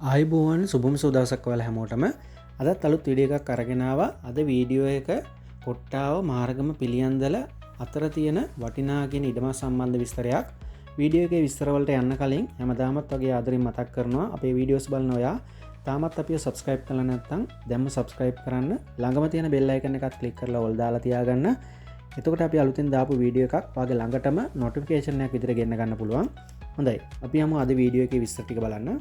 ආයිබෝවන් සුබම සුදසක් වල හැමෝටම අදත් අලුත් වීඩියෝ එකක් අරගෙන ආවා. අද වීඩියෝ එක කොට්ටාව මාර්ගම පිළියන්දල අතර තියෙන වටිනා කියන ඉඩම සම්බන්ධ විස්තරයක්. වීඩියෝ එකේ විස්තර වලට යන්න කලින් හැමදාමත් වගේ ආදරෙන් මතක් කරනවා අපේ වීඩියෝස් බලන ඔයා තාමත් අපිව subscribe කරලා නැත්නම් දැන්ම subscribe කරන්න. ළඟම තියෙන bell icon එකත් click කරලා all දාලා තියාගන්න. එතකොට අපි අලුතෙන් දාපු වීඩියෝ එකක් ඔයාගේ ළඟටම notification එකක් විතර ගෙන්න ගන්න පුළුවන්. හොඳයි. අපි යමු අද වීඩියෝ එකේ විස්තර ටික බලන්න.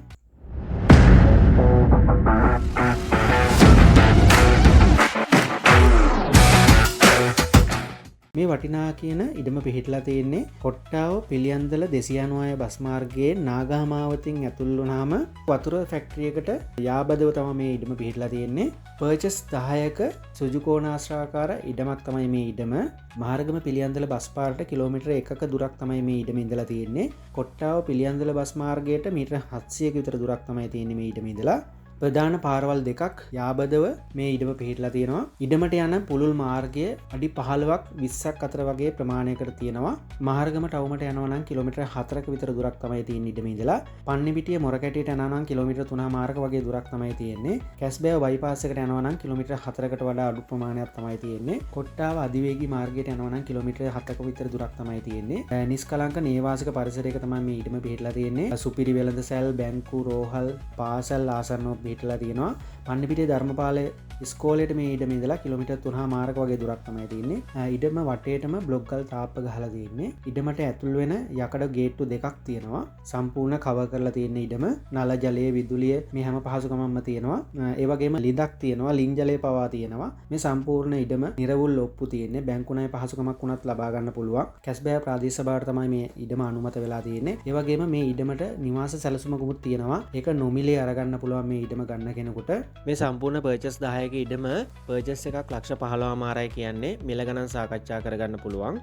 මේ වටිනා කියන ඉඩම පිහිටලා තියෙන්නේ කොට්ටාව පිළියන්දල 290 බස් මාර්ගයේ නාගහමාවතින් ඇතුල් වුණාම වතුර ෆැක්ටරියකට යාබදව තමයි මේ ඉඩම පිහිටලා තියෙන්නේ. පර්චස් 10ක සුජුකෝණාශ්‍රාකාර ඉඩමක් තමයි මේ ඉඩම. මාර්ගම පිළියන්දල බස් පාරට කිලෝමීටර 1ක දුරක් තමයි මේ ඉඩම ඉඳලා තියෙන්නේ. කොට්ටාව පිළියන්දල බස් මාර්ගයට මීටර 700ක විතර දුරක් තමයි තියෙන්නේ මේ ඉඩම ඉඳලා. ප්‍රධාන පාරවල් දෙකක් යාබදව මේ ඉඩම පිහිටලා තියෙනවා. ඉඩමට යන පුළුල් මාර්ගය අඩි 15ක් 20ක් අතර වගේ ප්‍රමාණයකට තියෙනවා. මාර්ගමට අවුමට යනවා නම් කිලෝමීටර් 4ක විතර දුරක් තමයි තියෙන්නේ ඉඩම ඉඳලා. පන්නිපිටිය මොරකැටියට යනවා නම් කිලෝමීටර් 3මාරක වගේ දුරක් තමයි තියෙන්නේ. කැස්බෑව බයිපාස් එකට යනවා නම් කිලෝමීටර් 4කට වඩා අඩු ප්‍රමාණයක් තමයි තියෙන්නේ. කොට්ටාව අධිවේගී මාර්ගයට යනවා නම් කිලෝමීටර් 7ක විතර දුරක් තමයි තියෙන්නේ. නිස්කලංක නේවාසික පරිසරයක තමයි මේ ඉඩම පිහිටලා තියෙන්නේ. සුපිරි වෙළඳ සැල්, බැංකු, රෝහල්, පාසල් ආසන්නව පිහිටලා තියෙනවා. පන්නිපිටිය ධර්මපාල ඉස්කෝලේට මේ ඉඩම ඉඳලා කිලෝමීටර් 3මාරක වගේ දුරක් තමයි තියෙන්නේ. ඉඩම වටේටම බ්ලොක් ගල් තාප්ප ගහලා තියෙන්නේ. ඉඩමට ඇතුල් වෙන යකඩ ගේට්ටු දෙකක් තියෙනවා. සම්පූර්ණ කවර් කරලා තියෙන ඉඩම නල ජලය, විදුලිය මේ හැම පහසුකමක්ම තියෙනවා. ඒ වගේම ලිඳක් තියෙනවා, ලින් ජලය පවා තියෙනවා. මේ සම්පූර්ණ ඉඩම නිරවුල් ඔප්පු තියෙන්නේ. බැංකු ණය පහසුකමක් වුණත් ලබා ගන්න පුළුවන්. කැස්බෑ ප්‍රාදේශ සභාවට තමයි මේ ඉඩම අනුමත වෙලා තියෙන්නේ. ඒ වගේම මේ ඉඩමට නිවාස සැලසුමකුත් තියෙනවා. ඒක නොමිලේ අරගන්න පුළුවන් මේ ඉඩම ගන්න කෙනෙකුට. මේ සම්පූර්ණ පර්චස් 10ක ඉඩම පර්චස් එකක් ලක්ෂ 15මාරයි කියන්නේ මිල ගණන් සාකච්ඡා කරගන්න පුළුවන්.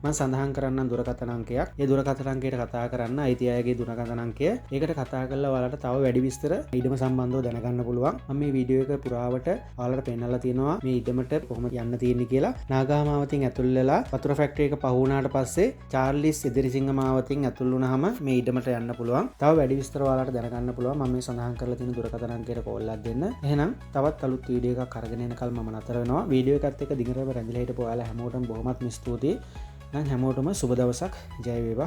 මම සඳහන් කරන්න දුරකථන අංකයක්. ඒ දුරකථන අංකයට කතා කරන්න අයිති අයගේ දුරකථන අංකය. ඒකට කතා කරලා ඔයාලට තව වැඩි විස්තර ඉඩම සම්බන්ධව දැනගන්න පුළුවන්. මම මේ වීඩියෝ එක පුරාවට ඔයාලට පෙන්නලා තියෙනවා මේ ඉඩමට කොහොමද යන්න තියෙන්නේ කියලා. නාගහමාවතින් ඇතුල් වෙලා වතුර ෆැක්ටරි එක පහ වුණාට පස්සේ චාර්ලිස් එදිරිසිංහ මාවතින් ඇතුල් වුණාම මේ ඉඩමට යන්න පුළුවන්. තව වැඩි විස්තර ඔයාලට දැනගන්න පුළුවන්. මම මේ සඳහන් කරලා තියෙන දුරකථන අංකයට කෝල් එකක් දෙන්න. එහෙනම් තවත් අලුත් වීඩියෝ එකක් අරගෙන එනකල් මම නතර වෙනවා. වීඩියෝ එකත් එක්ක දිගටම රැඳිලා හිටපු ඔයාලා හැමෝටම බොහොමත්ම ස්තුතියි. හැමෝටම සුබ දවසක්. ජය වේවා.